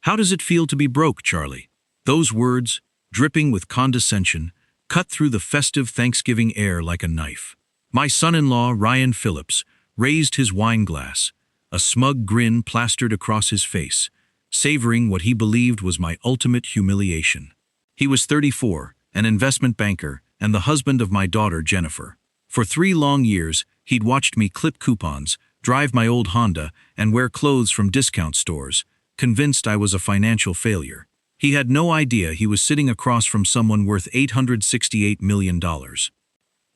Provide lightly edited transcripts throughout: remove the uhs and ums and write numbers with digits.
How does it feel to be broke, Charlie? Those words, dripping with condescension, cut through the festive Thanksgiving air like a knife. My son-in-law, Ryan Phillips, raised his wine glass, a smug grin plastered across his face, savoring what he believed was my ultimate humiliation. He was 34, an investment banker, and the husband of my daughter, Jennifer. For 3 long years, he'd watched me clip coupons, drive my old Honda, and wear clothes from discount stores, convinced I was a financial failure. He had no idea he was sitting across from someone worth $868 million.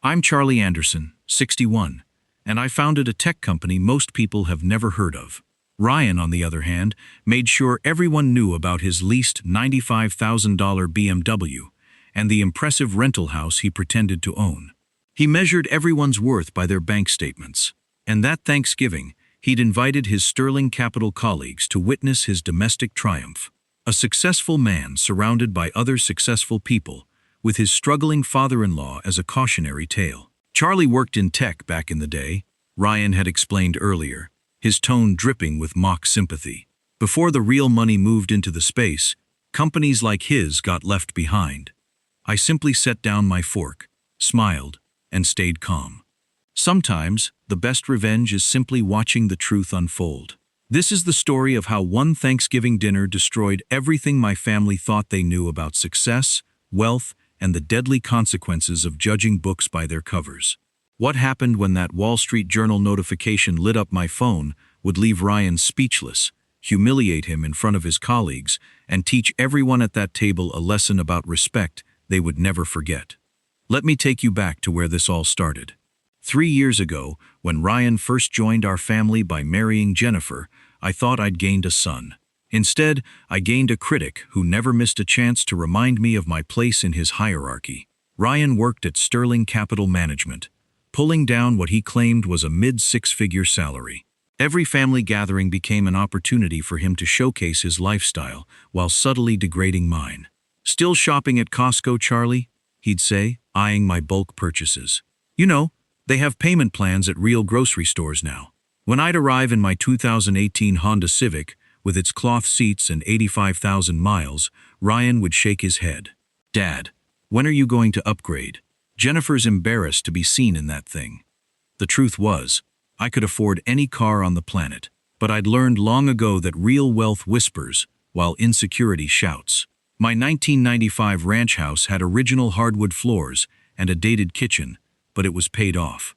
I'm Charlie Anderson, 61, and I founded a tech company most people have never heard of. Ryan, on the other hand, made sure everyone knew about his leased $95,000 BMW and the impressive rental house he pretended to own. He measured everyone's worth by their bank statements. And that Thanksgiving, he'd invited his Sterling Capital colleagues to witness his domestic triumph. A successful man surrounded by other successful people, with his struggling father-in-law as a cautionary tale. Charlie worked in tech back in the day, Ryan had explained earlier, his tone dripping with mock sympathy. Before the real money moved into the space, companies like his got left behind. I simply set down my fork, smiled, and stayed calm. Sometimes, the best revenge is simply watching the truth unfold. This is the story of how one Thanksgiving dinner destroyed everything my family thought they knew about success, wealth, and the deadly consequences of judging books by their covers. What happened when that Wall Street Journal notification lit up my phone would leave Ryan speechless, humiliate him in front of his colleagues, and teach everyone at that table a lesson about respect they would never forget. Let me take you back to where this all started. 3 years ago, when Ryan first joined our family by marrying Jennifer, I thought I'd gained a son. Instead, I gained a critic who never missed a chance to remind me of my place in his hierarchy. Ryan worked at Sterling Capital Management, pulling down what he claimed was a mid-6-figure salary. Every family gathering became an opportunity for him to showcase his lifestyle while subtly degrading mine. "Still shopping at Costco, Charlie?" he'd say, eyeing my bulk purchases. "You know, they have payment plans at real grocery stores now." When I'd arrive in my 2018 Honda Civic, with its cloth seats and 85,000 miles, Ryan would shake his head. "Dad, when are you going to upgrade? Jennifer's embarrassed to be seen in that thing." The truth was, I could afford any car on the planet, but I'd learned long ago that real wealth whispers, while insecurity shouts. My 1995 ranch house had original hardwood floors and a dated kitchen, but it was paid off.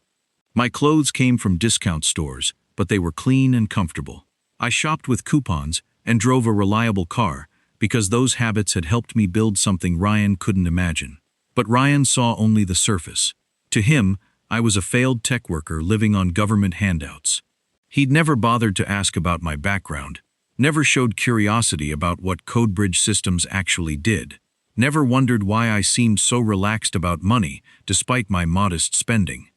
My clothes came from discount stores, but they were clean and comfortable. I shopped with coupons and drove a reliable car because those habits had helped me build something Ryan couldn't imagine. But Ryan saw only the surface. To him, I was a failed tech worker living on government handouts. He'd never bothered to ask about my background, never showed curiosity about what CodeBridge systems actually did, never wondered why I seemed so relaxed about money despite my modest spending.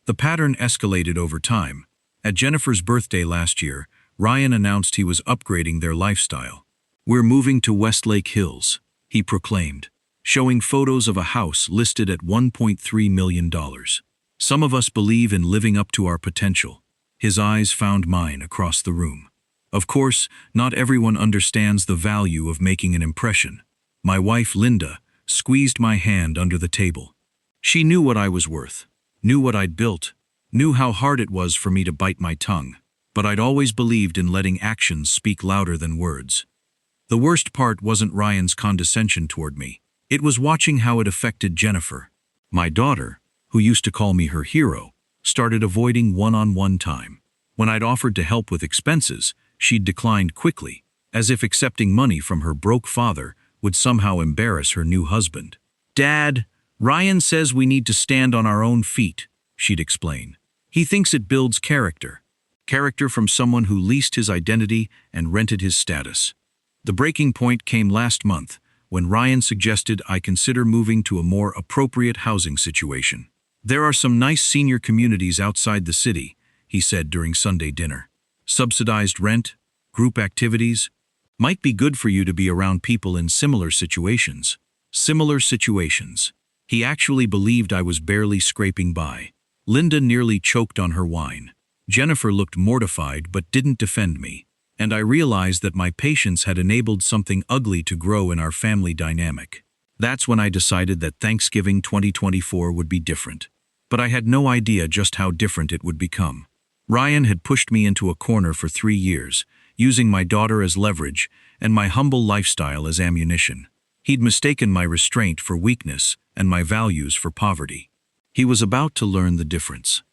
The pattern escalated over time. At Jennifer's birthday last year, Ryan announced he was upgrading their lifestyle. "We're moving to Westlake Hills," he proclaimed, showing photos of a house listed at $1.3 million. "Some of us believe in living up to our potential." His eyes found mine across the room. Of course, not everyone understands the value of making an impression. My wife, Linda, squeezed my hand under the table. She knew what I was worth, knew what I'd built, knew how hard it was for me to bite my tongue. But I'd always believed in letting actions speak louder than words. The worst part wasn't Ryan's condescension toward me. It was watching how it affected Jennifer. My daughter, who used to call me her hero, started avoiding one-on-one time. When I'd offered to help with expenses, she'd declined quickly, as if accepting money from her broke father would somehow embarrass her new husband. "Dad, Ryan says we need to stand on our own feet," she'd explain. "He thinks it builds character. Character from someone who leased his identity and rented his status." The breaking point came last month, when Ryan suggested I consider moving to a more appropriate housing situation. "There are some nice senior communities outside the city," he said during Sunday dinner. "Subsidized rent, group activities. Might be good for you to be around people in similar situations." Similar situations. He actually believed I was barely scraping by. Linda nearly choked on her wine. Jennifer looked mortified but didn't defend me. And I realized that my patience had enabled something ugly to grow in our family dynamic. That's when I decided that Thanksgiving 2024 would be different. But I had no idea just how different it would become. Ryan had pushed me into a corner for 3 years, using my daughter as leverage and my humble lifestyle as ammunition. He'd mistaken my restraint for weakness and my values for poverty. He was about to learn the difference.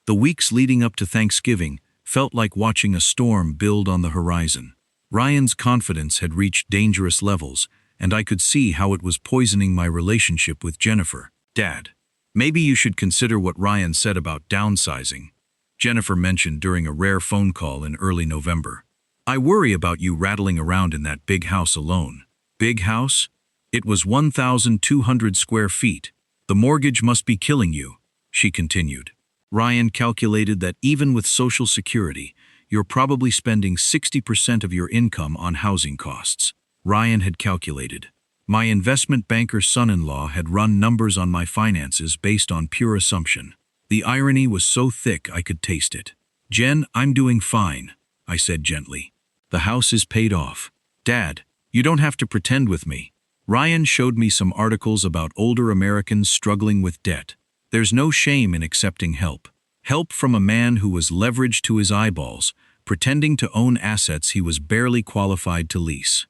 The weeks leading up to Thanksgiving felt like watching a storm build on the horizon. Ryan's confidence had reached dangerous levels, and I could see how it was poisoning my relationship with Jennifer. "Dad, maybe you should consider what Ryan said about downsizing," Jennifer mentioned during a rare phone call in early November. "I worry about you rattling around in that big house alone." "Big house?" "It was 1,200 square feet. The mortgage must be killing you," she continued. "Ryan calculated that even with Social Security, you're probably spending 60% of your income on housing costs." Ryan had calculated. My investment banker's son-in-law had run numbers on my finances based on pure assumption. The irony was so thick I could taste it. "Jen, I'm doing fine," I said gently. "The house is paid off. Dad, you don't have to pretend with me." Ryan showed me some articles about older Americans struggling with debt. There's no shame in accepting help. Help from a man who was leveraged to his eyeballs, pretending to own assets he was barely qualified to lease.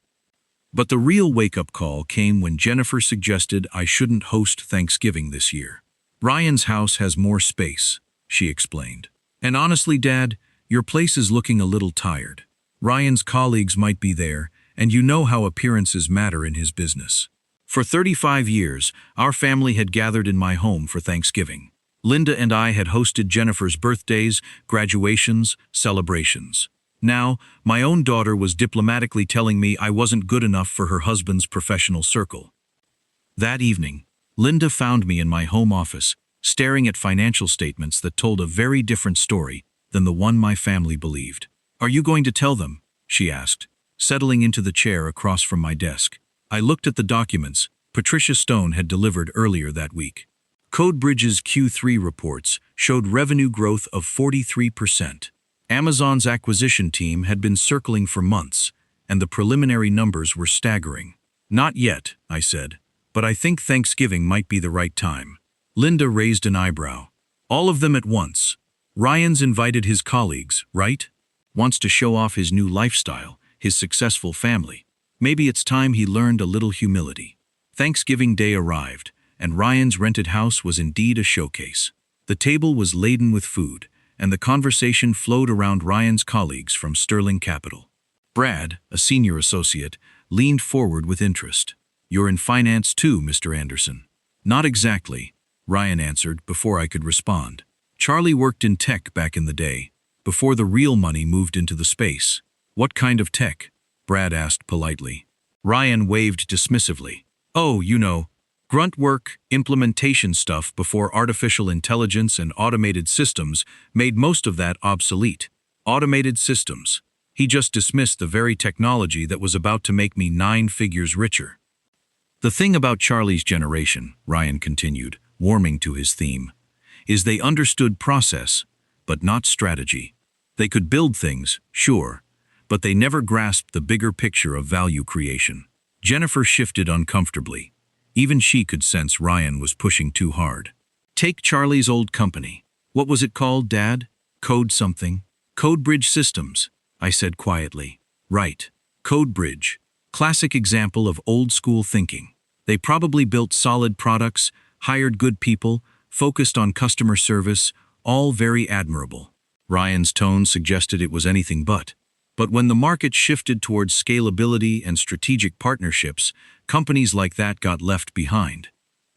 But the real wake-up call came when Jennifer suggested I shouldn't host Thanksgiving this year. "Ryan's house has more space," she explained. "And honestly, Dad, your place is looking a little tired. Ryan's colleagues might be there, and you know how appearances matter in his business." For 35 years, our family had gathered in my home for Thanksgiving. Linda and I had hosted Jennifer's birthdays, graduations, celebrations. Now, my own daughter was diplomatically telling me I wasn't good enough for her husband's professional circle. That evening, Linda found me in my home office, staring at financial statements that told a very different story than the one my family believed. "Are you going to tell them?" she asked, settling into the chair across from my desk. I looked at the documents Patricia Stone had delivered earlier that week. CodeBridge's Q3 reports showed revenue growth of 43%. Amazon's acquisition team had been circling for months, and the preliminary numbers were staggering. "Not yet," I said, "but I think Thanksgiving might be the right time." Linda raised an eyebrow. "All of them at once. Ryan's invited his colleagues, right? Wants to show off his new lifestyle, his successful family. Maybe it's time he learned a little humility." Thanksgiving Day arrived, and Ryan's rented house was indeed a showcase. The table was laden with food, and the conversation flowed around Ryan's colleagues from Sterling Capital. Brad, a senior associate, leaned forward with interest. "You're in finance too, Mr. Anderson." "Not exactly," Ryan answered before I could respond. "Charlie worked in tech back in the day, before the real money moved into the space." "What kind of tech?" Brad asked politely. Ryan waved dismissively. "Oh, you know, grunt work, implementation stuff before artificial intelligence and automated systems made most of that obsolete." Automated systems. He just dismissed the very technology that was about to make me 9 figures richer. "The thing about Charlie's generation," Ryan continued, warming to his theme, "is they understood process, but not strategy. They could build things, sure, but they never grasped the bigger picture of value creation." Jennifer shifted uncomfortably. Even she could sense Ryan was pushing too hard. "Take Charlie's old company. What was it called, Dad? Code something?" "CodeBridge Systems," I said quietly. "Right. CodeBridge. Classic example of old-school thinking. They probably built solid products, hired good people, focused on customer service, all very admirable." Ryan's tone suggested it was anything but. But when the market shifted towards scalability and strategic partnerships, companies like that got left behind.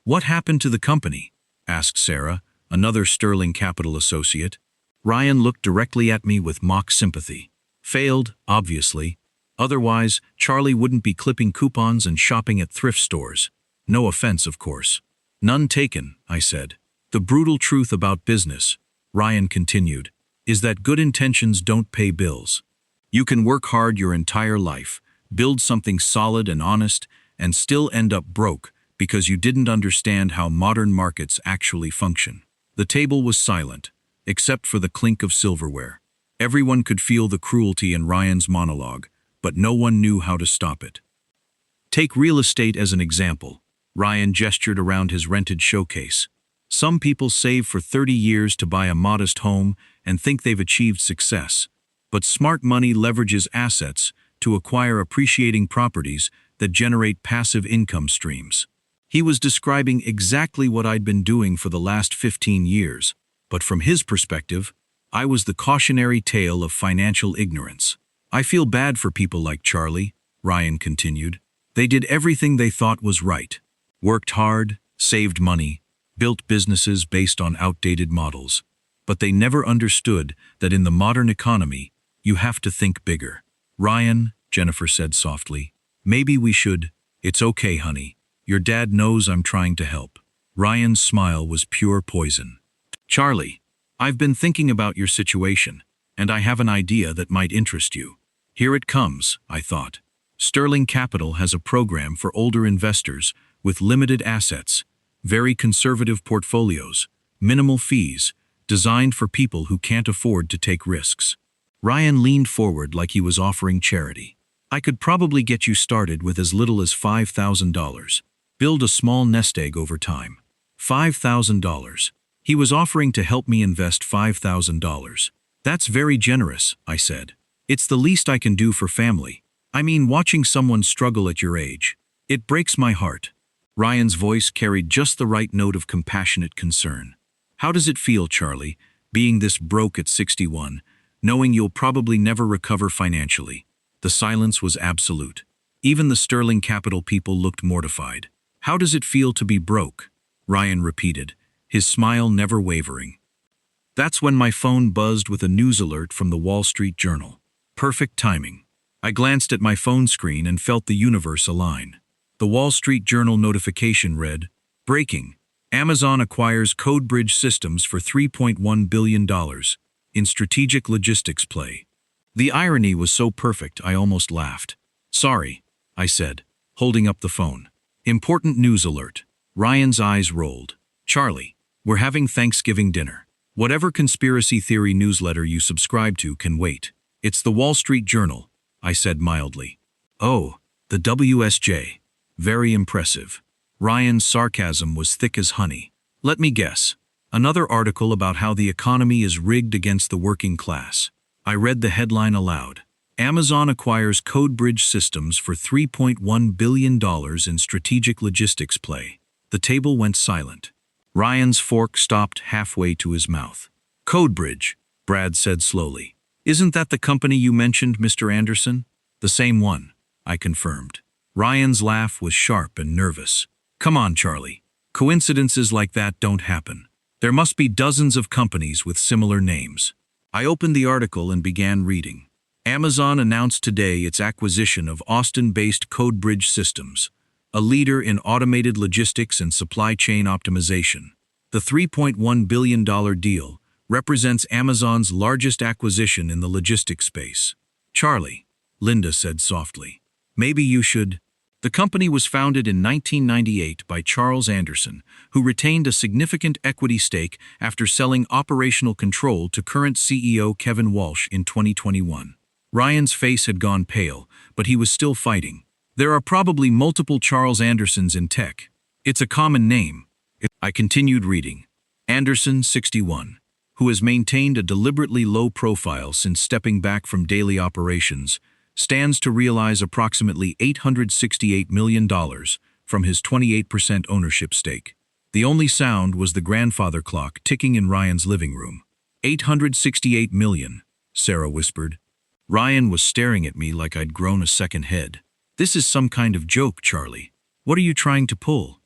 "What happened to the company?" asked Sarah, another Sterling Capital associate. Ryan looked directly at me with mock sympathy. "Failed, obviously. Otherwise, Charlie wouldn't be clipping coupons and shopping at thrift stores. No offense, of course." "None taken," I said. "The brutal truth about business," Ryan continued, "is that good intentions don't pay bills. You can work hard your entire life, build something solid and honest, and still end up broke because you didn't understand how modern markets actually function." The table was silent, except for the clink of silverware. Everyone could feel the cruelty in Ryan's monologue, but no one knew how to stop it. Take real estate as an example. Ryan gestured around his rented showcase. Some people save for 30 years to buy a modest home and think they've achieved success. But smart money leverages assets to acquire appreciating properties that generate passive income streams. He was describing exactly what I'd been doing for the last 15 years, but from his perspective, I was the cautionary tale of financial ignorance. I feel bad for people like Charlie, Ryan continued. They did everything they thought was right. Worked hard, saved money, built businesses based on outdated models. But they never understood that in the modern economy, you have to think bigger. Ryan, Jennifer said softly, maybe we should. It's okay, honey. Your dad knows I'm trying to help. Ryan's smile was pure poison. Charlie, I've been thinking about your situation, and I have an idea that might interest you. Here it comes, I thought. Sterling Capital has a program for older investors with limited assets, very conservative portfolios, minimal fees, designed for people who can't afford to take risks. Ryan leaned forward like he was offering charity. I could probably get you started with as little as $5,000. Build a small nest egg over time. $5,000. He was offering to help me invest $5,000. That's very generous, I said. It's the least I can do for family. I mean, watching someone struggle at your age. It breaks my heart. Ryan's voice carried just the right note of compassionate concern. How does it feel, Charlie, being this broke at 61, knowing you'll probably never recover financially? The silence was absolute. Even the Sterling Capital people looked mortified. How does it feel to be broke? Ryan repeated, his smile never wavering. That's when my phone buzzed with a news alert from the Wall Street Journal. Perfect timing. I glanced at my phone screen and felt the universe align. The Wall Street Journal notification read, Breaking. Amazon acquires Codebridge Systems for $3.1 billion in strategic logistics play. The irony was so perfect I almost laughed. Sorry, I said, holding up the phone. Important news alert. Ryan's eyes rolled. Charlie, we're having Thanksgiving dinner. Whatever conspiracy theory newsletter you subscribe to can wait. It's the Wall Street Journal, I said mildly. Oh, the WSJ. Very impressive. Ryan's sarcasm was thick as honey. Let me guess. Another article about how the economy is rigged against the working class. I read the headline aloud. Amazon acquires Codebridge Systems for $3.1 billion in strategic logistics play. The table went silent. Ryan's fork stopped halfway to his mouth. Codebridge, Brad said slowly. Isn't that the company you mentioned, Mr. Anderson? The same one, I confirmed. Ryan's laugh was sharp and nervous. Come on, Charlie. Coincidences like that don't happen. There must be dozens of companies with similar names. I opened the article and began reading. Amazon announced today its acquisition of Austin-based Codebridge Systems, a leader in automated logistics and supply chain optimization. The $3.1 billion deal represents Amazon's largest acquisition in the logistics space. Charlie, Linda said softly, maybe you should. The company was founded in 1998 by Charles Anderson, who retained a significant equity stake after selling operational control to current CEO Kevin Walsh in 2021. Ryan's face had gone pale, but he was still fighting. There are probably multiple Charles Andersons in tech. It's a common name. I continued reading. Anderson, 61, who has maintained a deliberately low profile since stepping back from daily operations, stands to realize approximately $868 million from his 28% ownership stake. The only sound was the grandfather clock ticking in Ryan's living room. $868 million, Sarah whispered. Ryan was staring at me like I'd grown a second head. This is some kind of joke, Charlie. What are you trying to pull?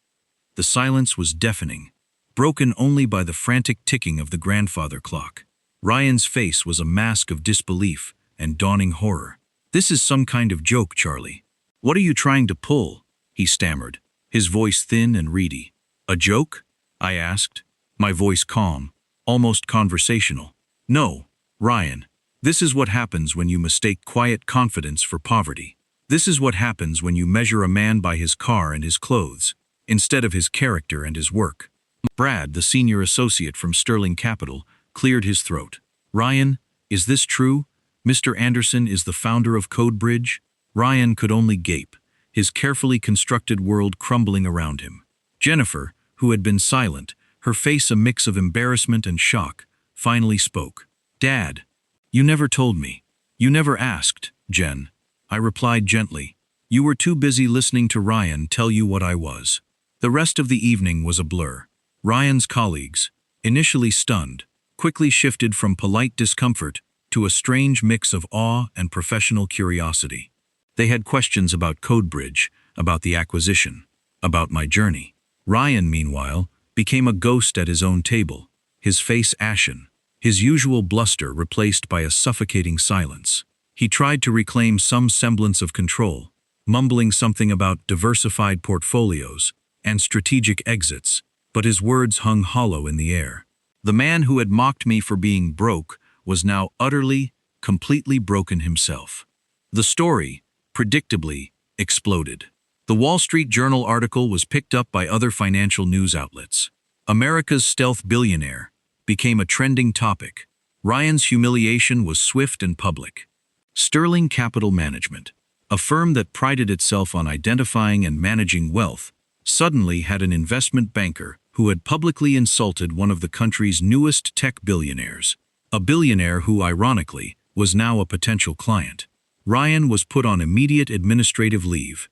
The silence was deafening, broken only by the frantic ticking of the grandfather clock. Ryan's face was a mask of disbelief and dawning horror. This is some kind of joke, Charlie. What are you trying to pull? He stammered, his voice thin and reedy. A joke? I asked, my voice calm, almost conversational. No, Ryan. This is what happens when you mistake quiet confidence for poverty. This is what happens when you measure a man by his car and his clothes, instead of his character and his work. Brad, the senior associate from Sterling Capital, cleared his throat. Ryan, Is this true? Mr. Anderson is the founder of CodeBridge? Ryan could only gape, his carefully constructed world crumbling around him. Jennifer, who had been silent, her face a mix of embarrassment and shock, finally spoke. Dad, you never told me. You never asked, Jen. I replied gently. You were too busy listening to Ryan tell you what I was. The rest of the evening was a blur. Ryan's colleagues, initially stunned, quickly shifted from polite discomfort to a strange mix of awe and professional curiosity. They had questions about CodeBridge, about the acquisition, about my journey. Ryan, meanwhile, became a ghost at his own table, his face ashen, his usual bluster replaced by a suffocating silence. He tried to reclaim some semblance of control, mumbling something about diversified portfolios and strategic exits, but his words hung hollow in the air. The man who had mocked me for being broke was now utterly, completely broken himself. The story, predictably, exploded. The Wall Street Journal article was picked up by other financial news outlets. America's stealth billionaire became a trending topic. Ryan's humiliation was swift and public. Sterling Capital Management, a firm that prided itself on identifying and managing wealth, suddenly had an investment banker who had publicly insulted one of the country's newest tech billionaires, a billionaire who, ironically, was now a potential client. Ryan was put on immediate administrative leave.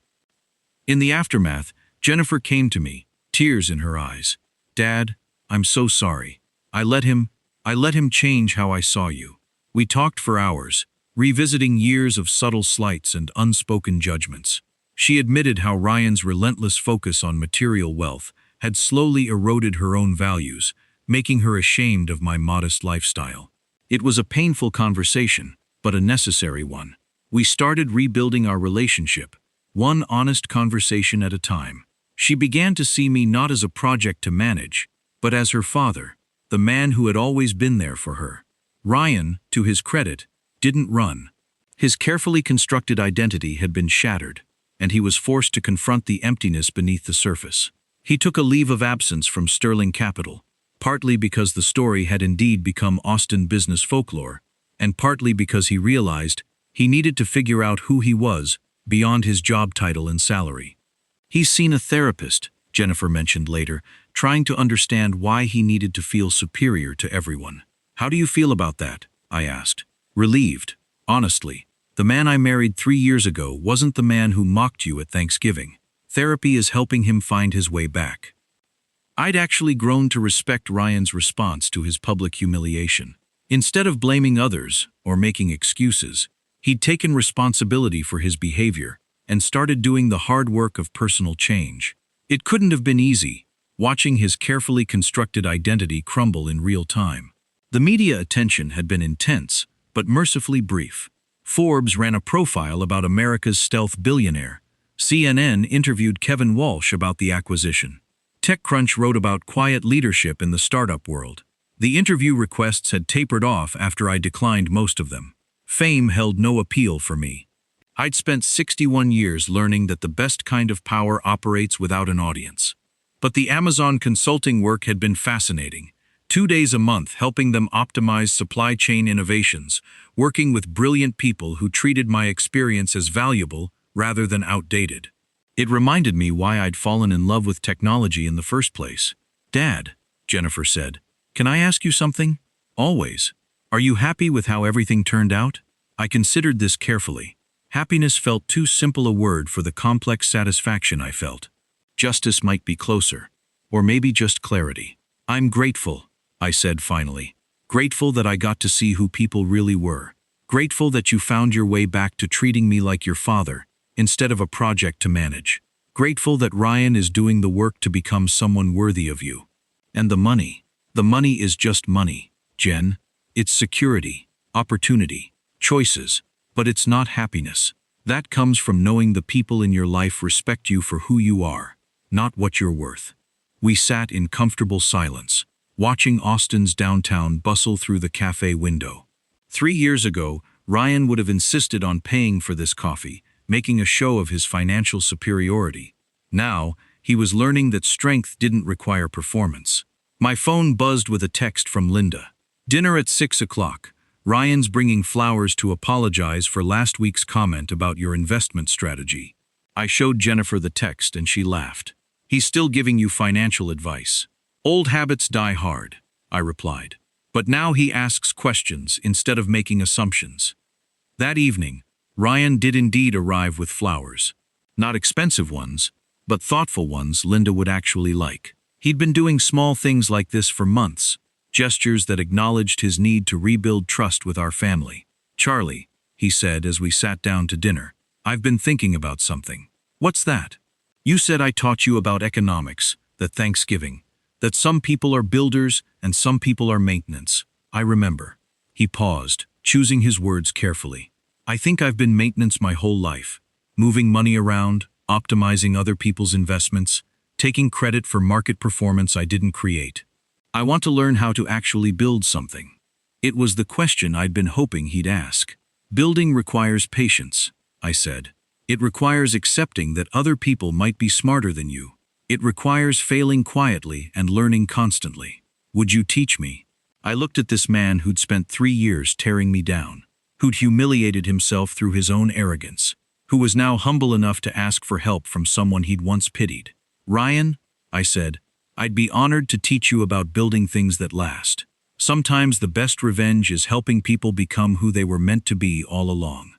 In the aftermath, Jennifer came to me, tears in her eyes. Dad, I'm so sorry. I let him change how I saw you. We talked for hours, revisiting years of subtle slights and unspoken judgments. She admitted how Ryan's relentless focus on material wealth had slowly eroded her own values, making her ashamed of my modest lifestyle. It was a painful conversation, but a necessary one. We started rebuilding our relationship, one honest conversation at a time. She began to see me not as a project to manage, but as her father, the man who had always been there for her. Ryan, to his credit, didn't run. His carefully constructed identity had been shattered, and he was forced to confront the emptiness beneath the surface. He took a leave of absence from Sterling Capital, partly because the story had indeed become Austin business folklore, and partly because he realized he needed to figure out who he was beyond his job title and salary. He's seen a therapist, Jennifer mentioned later, trying to understand why he needed to feel superior to everyone. How do you feel about that? I asked. Relieved, honestly. The man I married 3 years ago wasn't the man who mocked you at Thanksgiving. Therapy is helping him find his way back. I'd actually grown to respect Ryan's response to his public humiliation. Instead of blaming others or making excuses, he'd taken responsibility for his behavior and started doing the hard work of personal change. It couldn't have been easy, watching his carefully constructed identity crumble in real time. The media attention had been intense, but mercifully brief. Forbes ran a profile about America's stealth billionaire. CNN interviewed Kevin Walsh about the acquisition. TechCrunch wrote about quiet leadership in the startup world. The interview requests had tapered off after I declined most of them. Fame held no appeal for me. I'd spent 61 years learning that the best kind of power operates without an audience. But the Amazon consulting work had been fascinating. 2 days a month helping them optimize supply chain innovations, working with brilliant people who treated my experience as valuable rather than outdated. It reminded me why I'd fallen in love with technology in the first place. Dad, Jennifer said, can I ask you something? Always. Are you happy with how everything turned out? I considered this carefully. Happiness felt too simple a word for the complex satisfaction I felt. Justice might be closer, or maybe just clarity. I'm grateful, I said finally. Grateful that I got to see who people really were. Grateful that you found your way back to treating me like your father, instead of a project to manage. Grateful that Ryan is doing the work to become someone worthy of you. And the money. The money is just money, Jen. It's security, opportunity, choices, but it's not happiness. That comes from knowing the people in your life respect you for who you are, not what you're worth. We sat in comfortable silence, watching Austin's downtown bustle through the cafe window. 3 years ago, Ryan would have insisted on paying for this coffee, making a show of his financial superiority. Now, he was learning that strength didn't require performance. My phone buzzed with a text from Linda. Dinner at 6 o'clock. Ryan's bringing flowers to apologize for last week's comment about your investment strategy. I showed Jennifer the text and she laughed. He's still giving you financial advice. Old habits die hard, I replied. But now he asks questions instead of making assumptions. That evening, Ryan did indeed arrive with flowers. Not expensive ones, but thoughtful ones Linda would actually like. He'd been doing small things like this for months, gestures that acknowledged his need to rebuild trust with our family. Charlie, he said as we sat down to dinner, I've been thinking about something. What's that? You said I taught you about economics, that Thanksgiving, that some people are builders and some people are maintenance. I remember. He paused, choosing his words carefully. I think I've been maintenance my whole life, moving money around, optimizing other people's investments, taking credit for market performance I didn't create. I want to learn how to actually build something. It was the question I'd been hoping he'd ask. Building requires patience, I said. It requires accepting that other people might be smarter than you. It requires failing quietly and learning constantly. Would you teach me? I looked at this man who'd spent 3 years tearing me down, who'd humiliated himself through his own arrogance, who was now humble enough to ask for help from someone he'd once pitied. Ryan, I said, I'd be honored to teach you about building things that last. Sometimes the best revenge is helping people become who they were meant to be all along.